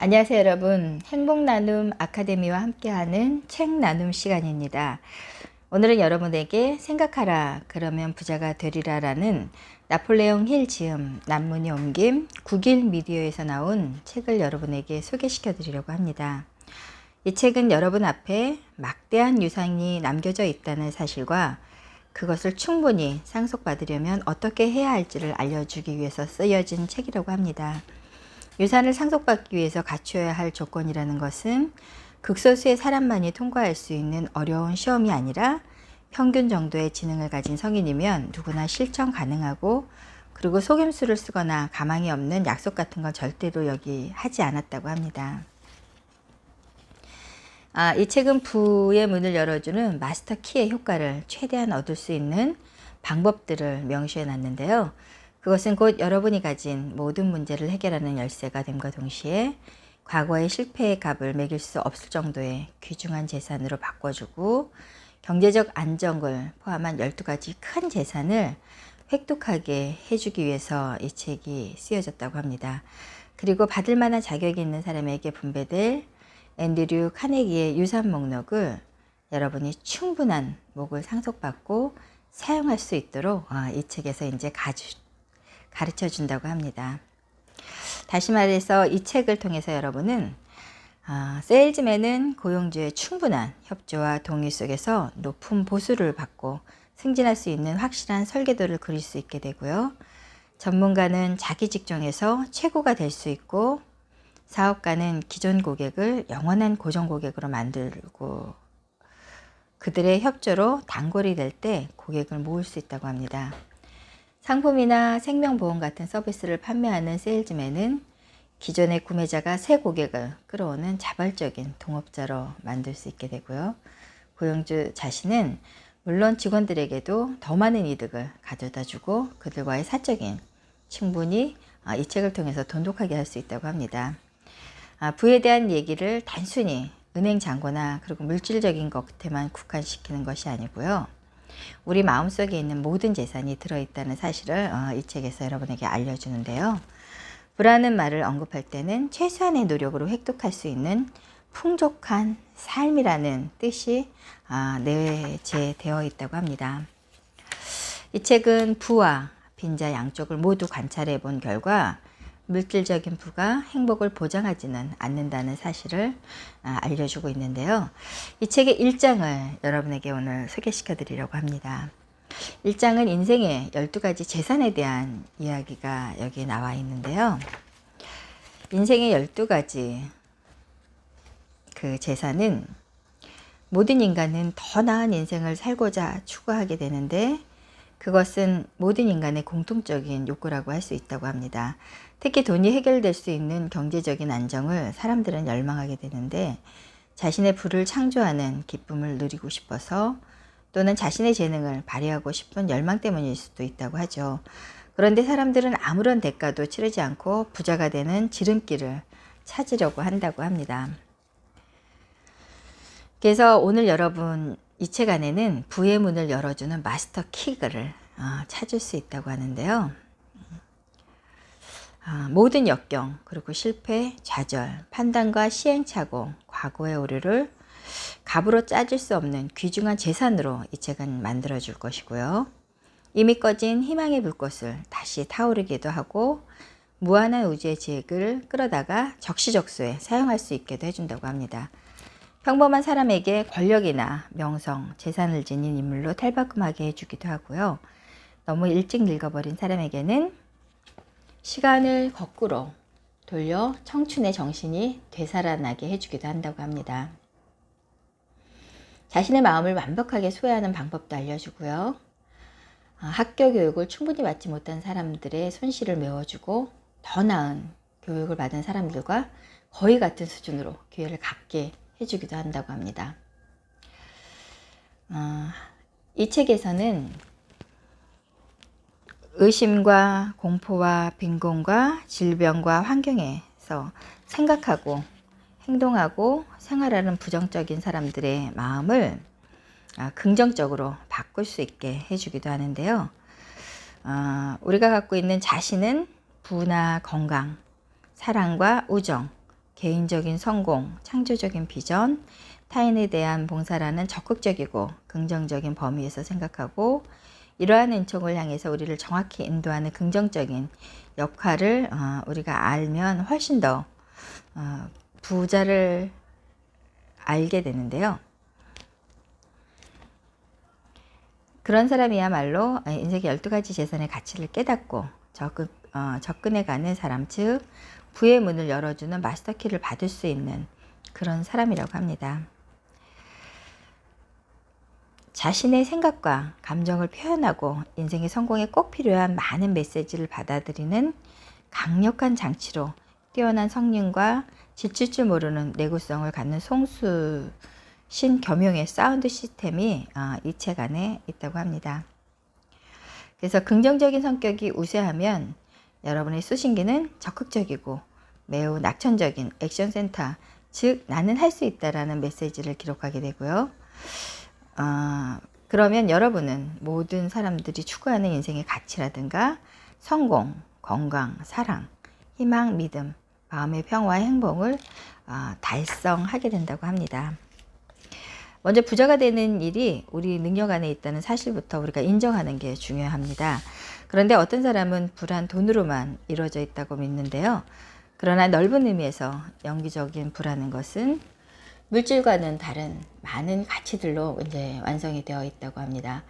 안녕하세요 여러분. 행복나눔 아카데미와 함께하는 책 나눔 시간입니다. 오늘은 여러분에게 생각하라 그러면 부자가 되리라 라는 나폴레옹 힐 지음 남문이 옮김 국일 미디어에서 나온 책을 여러분에게 소개시켜 드리려고 합니다. 이 책은 여러분 앞에 막대한 유산이 남겨져 있다는 사실과 그것을 충분히 상속받으려면 어떻게 해야 할지를 알려주기 위해서 쓰여진 책이라고 합니다. 유산을 상속받기 위해서 갖추어야 할 조건이라는 것은 극소수의 사람만이 통과할 수 있는 어려운 시험이 아니라 평균 정도의 지능을 가진 성인이면 누구나 실천 가능하고, 그리고 속임수를 쓰거나 가망이 없는 약속 같은 건 절대로 여기 하지 않았다고 합니다. 이 책은 부의 문을 열어주는 마스터 키의 효과를 최대한 얻을 수 있는 방법들을 명시해 놨는데요. 그것은 곧 여러분이 가진 모든 문제를 해결하는 열쇠가 됨과 동시에 과거의 실패의 값을 매길 수 없을 정도의 귀중한 재산으로 바꿔주고, 경제적 안정을 포함한 12가지 큰 재산을 획득하게 해주기 위해서 이 책이 쓰여졌다고 합니다. 그리고 받을 만한 자격이 있는 사람에게 분배될 앤드류 카네기의 유산 목록을 여러분이 충분한 목을 상속받고 사용할 수 있도록 이 책에서 이제 가르쳐 준다고 합니다. 다시 말해서 이 책을 통해서 여러분은 세일즈맨은 고용주의 충분한 협조와 동의 속에서 높은 보수를 받고 승진할 수 있는 확실한 설계도를 그릴 수 있게 되고요. 전문가는 자기 직종에서 최고가 될 수 있고, 사업가는 기존 고객을 영원한 고정 고객으로 만들고 그들의 협조로 단골이 될 때 고객을 모을 수 있다고 합니다. 상품이나 생명보험 같은 서비스를 판매하는 세일즈맨은 기존의 구매자가 새 고객을 끌어오는 자발적인 동업자로 만들 수 있게 되고요. 고용주 자신은 물론 직원들에게도 더 많은 이득을 가져다 주고 그들과의 사적인 친분이 이 책을 통해서 돈독하게 할 수 있다고 합니다. 부에 대한 얘기를 단순히 은행 잔고나 그리고 물질적인 것에만 국한시키는 것이 아니고요. 우리 마음속에 있는 모든 재산이 들어있다는 사실을 이 책에서 여러분에게 알려주는데요. 부라는 말을 언급할 때는 최소한의 노력으로 획득할 수 있는 풍족한 삶이라는 뜻이 내재되어 있다고 합니다. 이 책은 부와 빈자 양쪽을 모두 관찰해 본 결과 물질적인 부가 행복을 보장하지는 않는다는 사실을 알려주고 있는데요. 이 책의 1장을 여러분에게 오늘 소개시켜 드리려고 합니다. 1장은 인생의 12가지 재산에 대한 이야기가 여기 나와 있는데요. 인생의 12가지 그 재산은 모든 인간은 더 나은 인생을 살고자 추구하게 되는데, 그것은 모든 인간의 공통적인 욕구라고 할 수 있다고 합니다. 특히 돈이 해결될 수 있는 경제적인 안정을 사람들은 열망하게 되는데, 자신의 부를 창조하는 기쁨을 누리고 싶어서 또는 자신의 재능을 발휘하고 싶은 열망 때문일 수도 있다고 하죠. 그런데 사람들은 아무런 대가도 치르지 않고 부자가 되는 지름길을 찾으려고 한다고 합니다. 그래서 오늘 여러분 이 책 안에는 부의 문을 열어주는 마스터 키를 찾을 수 있다고 하는데요. 모든 역경, 그리고 실패, 좌절, 판단과 시행착오, 과거의 오류를 값으로 짜질 수 없는 귀중한 재산으로 이 책은 만들어줄 것이고요. 이미 꺼진 희망의 불꽃을 다시 타오르기도 하고 무한한 우주의 지혜를 끌어다가 적시적소에 사용할 수 있게도 해준다고 합니다. 평범한 사람에게 권력이나 명성, 재산을 지닌 인물로 탈바꿈하게 해주기도 하고요. 너무 일찍 늙어버린 사람에게는 시간을 거꾸로 돌려 청춘의 정신이 되살아나게 해주기도 한다고 합니다. 자신의 마음을 완벽하게 소화하는 방법도 알려주고요. 학교 교육을 충분히 받지 못한 사람들의 손실을 메워주고 더 나은 교육을 받은 사람들과 거의 같은 수준으로 기회를 갖게 해주기도 한다고 합니다. 이 책에서는 의심과 공포와 빈곤과 질병과 환경에서 생각하고 행동하고 생활하는 부정적인 사람들의 마음을 긍정적으로 바꿀 수 있게 해주기도 하는데요. 우리가 갖고 있는 자신은 부나 건강, 사랑과 우정, 개인적인 성공, 창조적인 비전, 타인에 대한 봉사라는 적극적이고 긍정적인 범위에서 생각하고 이러한 은총을 향해서 우리를 정확히 인도하는 긍정적인 역할을 우리가 알면 훨씬 더 부자를 알게 되는데요. 그런 사람이야말로 인생의 12가지 재산의 가치를 깨닫고 접근해가는 사람, 즉 부의 문을 열어주는 마스터키를 받을 수 있는 그런 사람이라고 합니다. 자신의 생각과 감정을 표현하고 인생의 성공에 꼭 필요한 많은 메시지를 받아들이는 강력한 장치로 뛰어난 성능과 지칠 줄 모르는 내구성을 갖는 송수신 겸용의 사운드 시스템이 이 책 안에 있다고 합니다. 그래서 긍정적인 성격이 우세하면 여러분의 수신기는 적극적이고 매우 낙천적인 액션 센터, 즉 나는 할 수 있다라는 메시지를 기록하게 되고요. 그러면 여러분은 모든 사람들이 추구하는 인생의 가치라든가 성공, 건강, 사랑, 희망, 믿음, 마음의 평화와 행복을 달성하게 된다고 합니다. 먼저 부자가 되는 일이 우리 능력 안에 있다는 사실부터 우리가 인정하는 게 중요합니다. 그런데 어떤 사람은 불안 돈으로만 이루어져 있다고 믿는데요. 그러나 넓은 의미에서 영기적인 부라는 것은 물질과는 다른 많은 가치들로 이제 완성이 되어 있다고 합니다.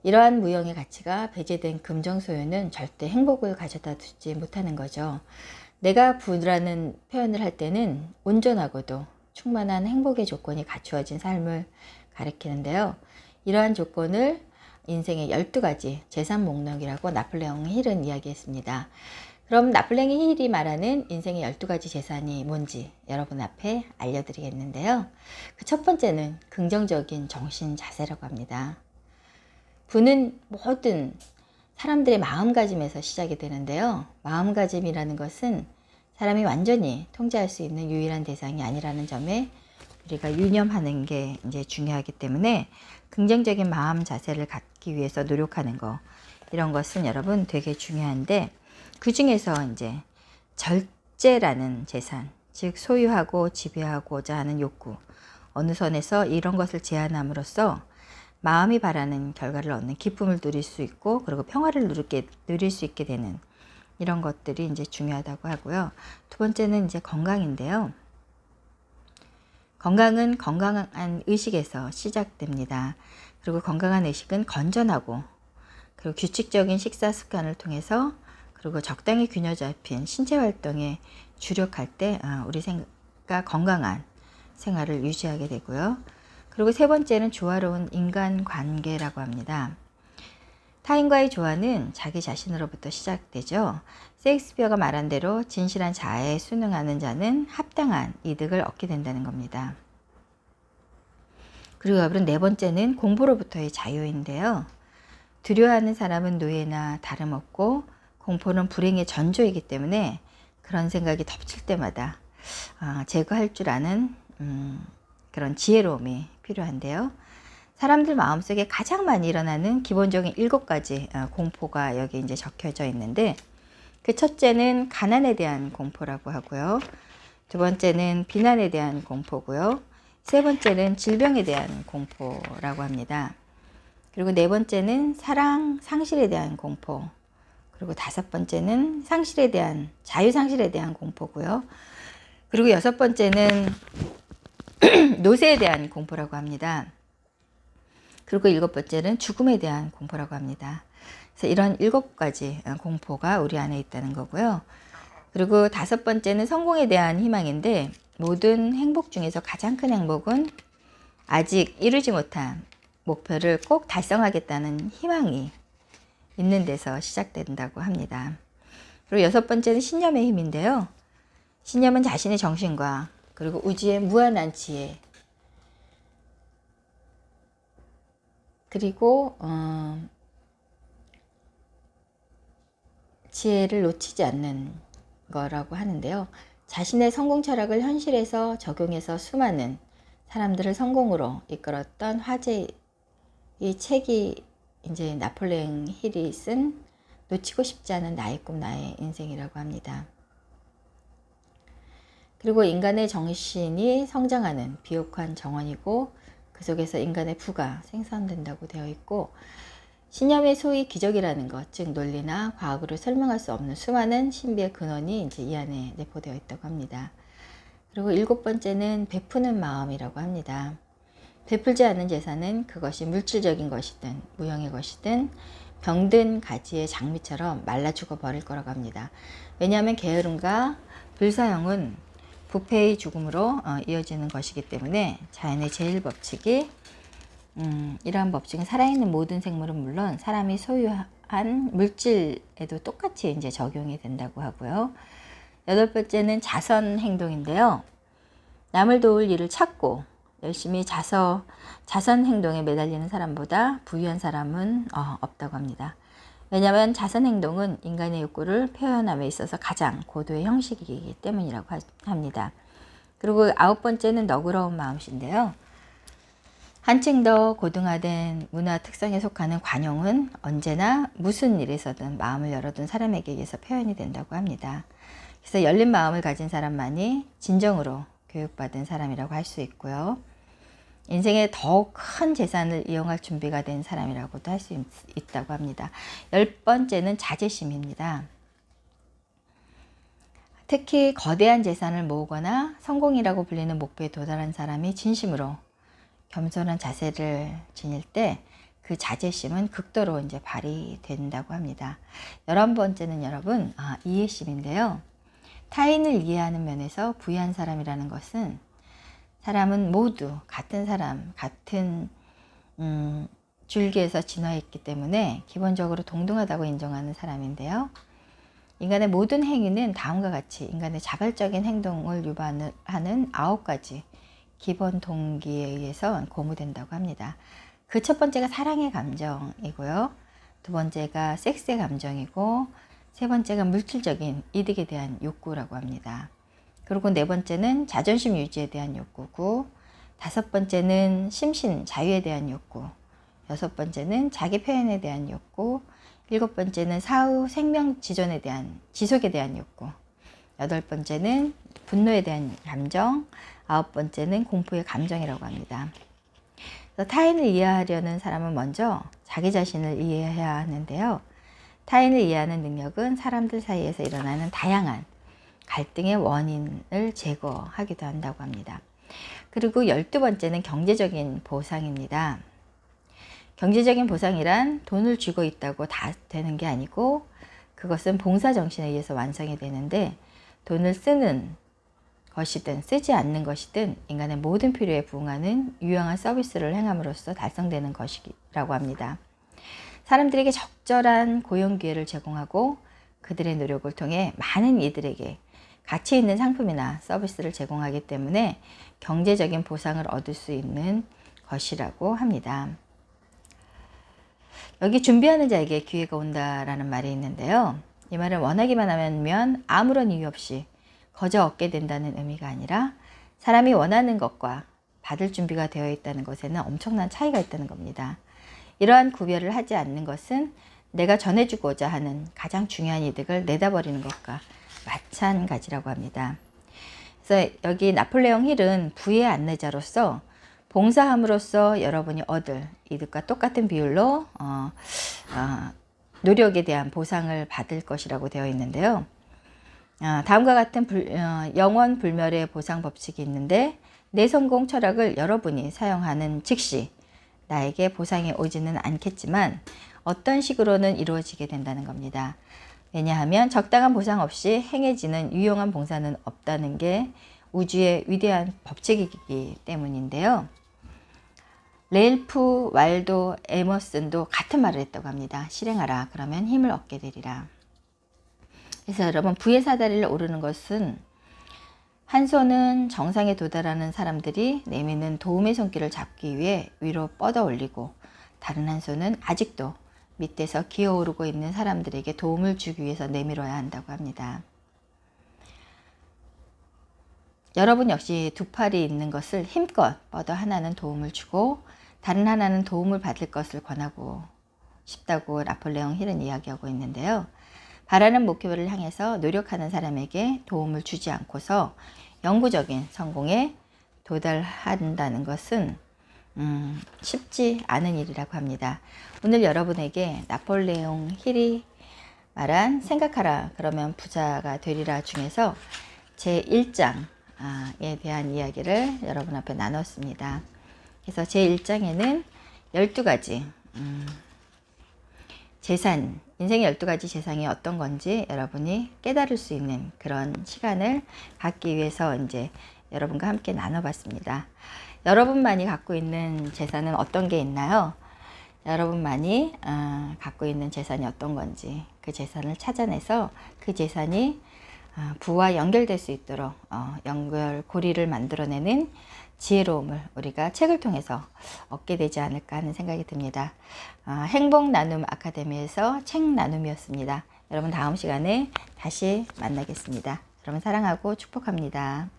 이러한 무형의 가치가 배제된 금정 소유는 절대 행복을 가져다 주지 못하는 거죠. 내가 부라는 표현을 할 때는 온전하고도 충만한 행복의 조건이 갖추어진 삶을 가리키는데요. 이러한 조건을 인생의 12가지 재산 목록이라고 나폴레옹 힐은 이야기했습니다. 그럼 나폴레옹 힐이 말하는 인생의 12가지 재산이 뭔지 여러분 앞에 알려드리겠는데요. 그 첫 번째는 긍정적인 정신 자세라고 합니다. 부는 모든 사람들의 마음가짐에서 시작이 되는데요. 마음가짐이라는 것은 사람이 완전히 통제할 수 있는 유일한 대상이 아니라는 점에 우리가 유념하는 게 이제 중요하기 때문에 긍정적인 마음 자세를 갖기 위해서 노력하는 거, 이런 것은 여러분 되게 중요한데, 그 중에서 이제 절제라는 재산, 즉 소유하고 지배하고자 하는 욕구, 어느 선에서 이런 것을 제한함으로써 마음이 바라는 결과를 얻는 기쁨을 누릴 수 있고, 그리고 평화를 누릴 수 있게 되는 이런 것들이 이제 중요하다고 하고요. 두 번째는 이제 건강인데요. 건강은 건강한 의식에서 시작됩니다. 그리고 건강한 의식은 건전하고, 그리고 규칙적인 식사 습관을 통해서, 그리고 적당히 균형 잡힌 신체 활동에 주력할 때 우리가 건강한 생활을 유지하게 되고요. 그리고 세 번째는 조화로운 인간관계라고 합니다. 타인과의 조화는 자기 자신으로부터 시작되죠. 셰익스피어가 말한 대로 진실한 자아에 순응하는 자는 합당한 이득을 얻게 된다는 겁니다. 그리고 여러분, 네 번째는 공포로부터의 자유인데요. 두려워하는 사람은 노예나 다름없고, 공포는 불행의 전조이기 때문에 그런 생각이 덮칠 때마다 제거할 줄 아는 그런 지혜로움이 필요한데요. 사람들 마음속에 가장 많이 일어나는 기본적인 7가지 공포가 여기 이제 적혀져 있는데, 그 첫째는 가난에 대한 공포라고 하고요. 두 번째는 비난에 대한 공포고요. 세 번째는 질병에 대한 공포라고 합니다. 그리고 네 번째는 사랑 상실에 대한 공포. 그리고 다섯 번째는 자유 상실에 대한 공포고요. 그리고 여섯 번째는 노쇠에 대한 공포라고 합니다. 그리고 일곱 번째는 죽음에 대한 공포라고 합니다. 그래서 이런 7가지 공포가 우리 안에 있다는 거고요. 그리고 다섯 번째는 성공에 대한 희망인데, 모든 행복 중에서 가장 큰 행복은 아직 이루지 못한 목표를 꼭 달성하겠다는 희망이 있는 데서 시작된다고 합니다. 그리고 여섯 번째는 신념의 힘인데요. 신념은 자신의 정신과 그리고 우주의 무한한 지혜, 그리고 지혜를 놓치지 않는 거라고 하는데요. 자신의 성공 철학을 현실에서 적용해서 수많은 사람들을 성공으로 이끌었던 화제의 책이 이제 나폴레옹 힐이 쓴 놓치고 싶지 않은 나의 꿈 나의 인생이라고 합니다. 그리고 인간의 정신이 성장하는 비옥한 정원이고 그 속에서 인간의 부가 생산된다고 되어 있고 신념의 소위 기적이라는 것, 즉 논리나 과학으로 설명할 수 없는 수많은 신비의 근원이 이제 이 안에 내포되어 있다고 합니다. 그리고 7번째는 베푸는 마음이라고 합니다. 베풀지 않는 재산은 그것이 물질적인 것이든 무형의 것이든 병든 가지의 장미처럼 말라 죽어버릴 거라고 합니다. 왜냐하면 게으름과 불사형은 부패의 죽음으로 이어지는 것이기 때문에 자연의 제일법칙이 이러한 법칙은 살아있는 모든 생물은 물론 사람이 소유한 물질에도 똑같이 이제 적용이 된다고 하고요. 8번째는 자선 행동인데요. 남을 도울 일을 찾고 열심히 자선 행동에 매달리는 사람보다 부유한 사람은 없다고 합니다. 왜냐하면 자선 행동은 인간의 욕구를 표현함에 있어서 가장 고도의 형식이기 때문이라고 합니다. 그리고 9번째는 너그러운 마음씨인데요. 한층 더 고등화된 문화 특성에 속하는 관용은 언제나 무슨 일에서든 마음을 열어둔 사람에게 의해서 표현이 된다고 합니다. 그래서 열린 마음을 가진 사람만이 진정으로 교육받은 사람이라고 할 수 있고요. 인생에 더 큰 재산을 이용할 준비가 된 사람이라고도 할 수 있다고 합니다. 10번째는 자제심입니다. 특히 거대한 재산을 모으거나 성공이라고 불리는 목표에 도달한 사람이 진심으로 겸손한 자세를 지닐 때 그 자제심은 극도로 이제 발휘된다고 합니다. 11번째는 여러분, 이해심인데요. 타인을 이해하는 면에서 부유한 사람이라는 것은 사람은 모두 같은 사람, 같은 줄기에서 진화했기 때문에 기본적으로 동등하다고 인정하는 사람인데요. 인간의 모든 행위는 다음과 같이 인간의 자발적인 행동을 유발하는 9가지 기본 동기에 의해서 고무된다고 합니다. 그 첫 번째가 사랑의 감정이고요. 두 번째가 섹스의 감정이고 세 번째가 물질적인 이득에 대한 욕구라고 합니다. 그리고 네 번째는 자존심 유지에 대한 욕구고 다섯 번째는 심신 자유에 대한 욕구, 여섯 번째는 자기 표현에 대한 욕구, 일곱 번째는 사후 생명 지속에 대한 욕구, 여덟 번째는 분노에 대한 감정, 아홉 번째는 공포의 감정이라고 합니다. 그래서 타인을 이해하려는 사람은 먼저 자기 자신을 이해해야 하는데요. 타인을 이해하는 능력은 사람들 사이에서 일어나는 다양한 갈등의 원인을 제거하기도 한다고 합니다. 그리고 12번째는 경제적인 보상입니다. 경제적인 보상이란 돈을 쥐고 있다고 다 되는 게 아니고 그것은 봉사정신에 의해서 완성이 되는데 돈을 쓰는 것이든 쓰지 않는 것이든 인간의 모든 필요에 부응하는 유용한 서비스를 행함으로써 달성되는 것이라고 합니다. 사람들에게 적절한 고용 기회를 제공하고 그들의 노력을 통해 많은 이들에게 가치 있는 상품이나 서비스를 제공하기 때문에 경제적인 보상을 얻을 수 있는 것이라고 합니다. 여기 준비하는 자에게 기회가 온다라는 말이 있는데요. 이 말은 원하기만 하면 아무런 이유 없이 거저 얻게 된다는 의미가 아니라 사람이 원하는 것과 받을 준비가 되어 있다는 것에는 엄청난 차이가 있다는 겁니다. 이러한 구별을 하지 않는 것은 내가 전해주고자 하는 가장 중요한 이득을 내다버리는 것과 마찬가지라고 합니다. 그래서 여기 나폴레옹 힐은 부의 안내자로서 봉사함으로써 여러분이 얻을 이득과 똑같은 비율로 노력에 대한 보상을 받을 것이라고 되어 있는데요. 다음과 같은 영원 불멸의 보상 법칙이 있는데 내 성공 철학을 여러분이 사용하는 즉시 나에게 보상이 오지는 않겠지만 어떤 식으로는 이루어지게 된다는 겁니다. 왜냐하면 적당한 보상 없이 행해지는 유용한 봉사는 없다는 게 우주의 위대한 법칙이기 때문인데요. 렐프 왈도 에머슨도 같은 말을 했다고 합니다. 실행하라. 그러면 힘을 얻게 되리라. 그래서 여러분, 부의 사다리를 오르는 것은 한 손은 정상에 도달하는 사람들이 내미는 도움의 손길을 잡기 위해 위로 뻗어 올리고 다른 한 손은 아직도 밑에서 기어오르고 있는 사람들에게 도움을 주기 위해서 내밀어야 한다고 합니다. 여러분 역시 두 팔이 있는 것을 힘껏 뻗어 하나는 도움을 주고 다른 하나는 도움을 받을 것을 권하고 싶다고 나폴레옹 힐은 이야기하고 있는데요. 바라는 목표를 향해서 노력하는 사람에게 도움을 주지 않고서 영구적인 성공에 도달한다는 것은 쉽지 않은 일이라고 합니다. 오늘 여러분에게 나폴레옹 힐이 말한 생각하라 그러면 부자가 되리라 중에서 제 1장에 대한 이야기를 여러분 앞에 나눴습니다. 그래서 제 1장에는 12가지 재산, 인생의 12가지 재산이 어떤 건지 여러분이 깨달을 수 있는 그런 시간을 갖기 위해서 이제 여러분과 함께 나눠봤습니다. 여러분만이 갖고 있는 재산은 어떤 게 있나요? 여러분만이 갖고 있는 재산이 어떤 건지 그 재산을 찾아내서 그 재산이 부와 연결될 수 있도록 연결고리를 만들어내는 지혜로움을 우리가 책을 통해서 얻게 되지 않을까 하는 생각이 듭니다. 행복 나눔 아카데미에서 책 나눔이었습니다. 여러분 다음 시간에 다시 만나겠습니다. 여러분 사랑하고 축복합니다.